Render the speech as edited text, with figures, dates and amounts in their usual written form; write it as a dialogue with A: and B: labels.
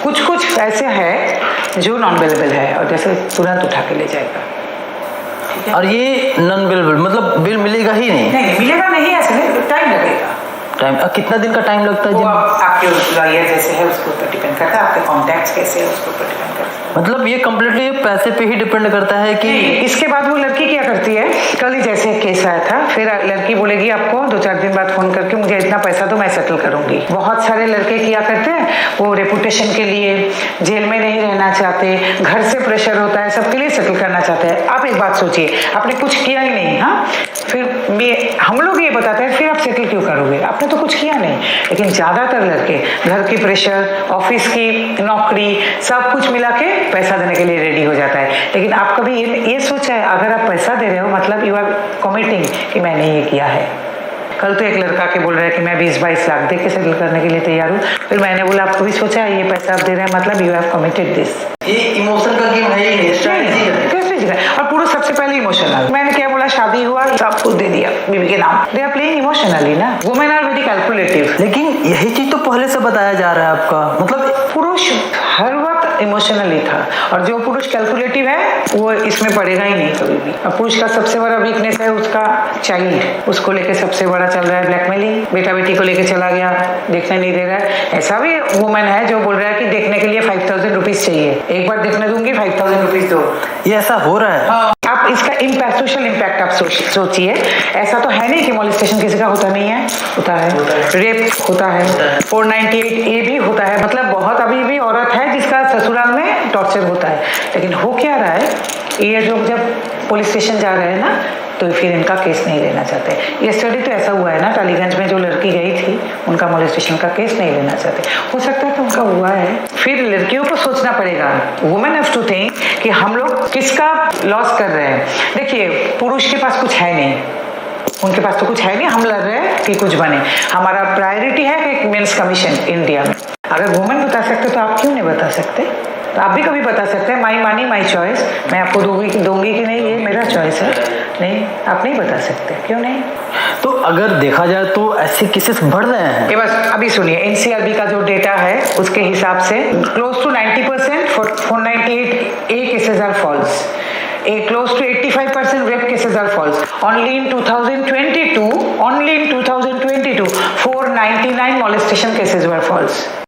A: कुछ कुछ ऐसे है जो नॉन अवेलेबल है और जैसे तुरंत उठा के ले जाएगा।
B: और ये नॉन बिलेबल मतलब बिल मिलेगा ही नहीं?
A: नहीं मिलेगा नहीं, ऐसे टाइम लगेगा।
B: टाइम कितना दिन का टाइम लगता है?
A: वो आपके लॉयर जैसे है उसके ऊपर डिपेंड करता है, आपके कॉन्टैक्ट्स कैसे है उसके ऊपर डिपेंड करता है।
B: मतलब ये कम्प्लीटली पैसे पे ही डिपेंड करता है कि
A: इसके बाद वो लड़की क्या करती है, कल ही जैसे एक केस आया था, फिर लड़की बोलेगी आपको 2-4 दिन बाद फोन करके मुझे इतना पैसा तो मैं सेटल करूंगी। बहुत सारे लड़के क्या करते हैं, वो रेपुटेशन के लिए, जेल में नहीं रहना चाहते, घर से प्रेशर होता है, सबके लिए सेटल करना चाहते हैं। आप एक बात सोचिए, आपने कुछ किया ही नहीं, हाँ, फिर हम लोग ये बताते हैं फिर आप सेटल क्यों करोगे, आपने तो कुछ किया नहीं। लेकिन ज्यादातर लड़के घर की प्रेशर, ऑफिस की नौकरी, सब कुछ मिला के पैसा देने के लिए रेडी हो जाता है। लेकिन आप कभी ये सोचा है, अगर आप पैसा दे रहे हो मतलब यू आर कमिटिंग कि मैंने ये किया है। कल तो एक लड़का के बोल रहा है कि मैं 20-22 लाख दे के सेटल करने के लिए तैयार हूँ। फिर मैंने बोला आपको भी सोचा है ये पैसा आप दे रहे हैं मतलब यू हैव कमिटेड दिस।
B: ये इमोशन का गेम है ही नहीं, स्ट्रेटजी
A: का। और पूरा सबसे पहले इमोशनल। मैंने क्या बोला, शादी हुआ सब कुछ दे दिया बीवी के नाम। दे आर प्लेइंग इमोशनली ना, वुमेन आर वेरी कैलकुलेटिव।
B: लेकिन यही चीज तो पहले से बताया जा रहा है आपका, मतलब
A: पुरुष हर वक्त इमोशनली था और जो पुरुष कैलकुलेटिव है वो इसमें पड़ेगा ही नहीं कभी भी। अब पुरुष का सबसे बड़ा वीकनेस है उसका चाइल्ड, उसको लेके सबसे बड़ा चल रहा है ब्लैकमेलिंग। बेटा बेटी को लेके चला गया, देखने नहीं दे रहा है। ऐसा भी वुमेन है जो बोल रहा है कि देखने के लिए 5000 रुपीज चाहिए, एक बार देखने दूंगी 5000 रुपीज दो।
B: ये ऐसा हो रहा है।
A: हाँ, आप इसका इम्पैक्ट, सोशल इम्पैक्ट आप सोचिए। ऐसा तो है नहीं कि मॉलेस्टेशन किसी का होता नहीं है, होता है। रेप होता है, 498 ये भी होता है। मतलब बहुत अभी भी औरत है जिसका ससुराल में टॉर्चर होता है। लेकिन हो क्या रहा है, ये जो जब पुलिस स्टेशन जा रहे हैं ना तो फिर इनका केस नहीं लेना चाहते। ये स्टडी तो ऐसा हुआ है ना, टालीगंज में जो लड़की गई थी उनका मॉलेस्टेशन का केस नहीं लेना चाहते। हो सकता है कि उनका हुआ है। फिर लड़कियों को सोचना पड़ेगा, वुमेन हैव टू थिंक कि हम लोग किसका लॉस कर रहे हैं। देखिए पुरुष के पास कुछ है नहीं, उनके पास तो कुछ है नहीं, हम लड़ रहे हैं कि कुछ बने। हमारा प्रायोरिटी है कि मेंस कमीशन इंडिया में। अगर वुमेन बता सकते तो आप क्यों नहीं बता सकते? तो आप भी कभी बता सकते हैं, माई मनी माई चॉइस, मैं आपको दूंगी कि नहीं ये मेरा चॉइस है। नहीं, आप नहीं बता सकते, क्यों नहीं?
B: तो अगर देखा जाए तो ऐसे केसेस बढ़ रहे हैं।
A: ये बस अभी सुनिए, एनसीआरबी का जो डेटा है उसके हिसाब से close to 90% 498 A cases are false, close to 85% rape cases are false. Only in 2022, 499 molestation cases were false.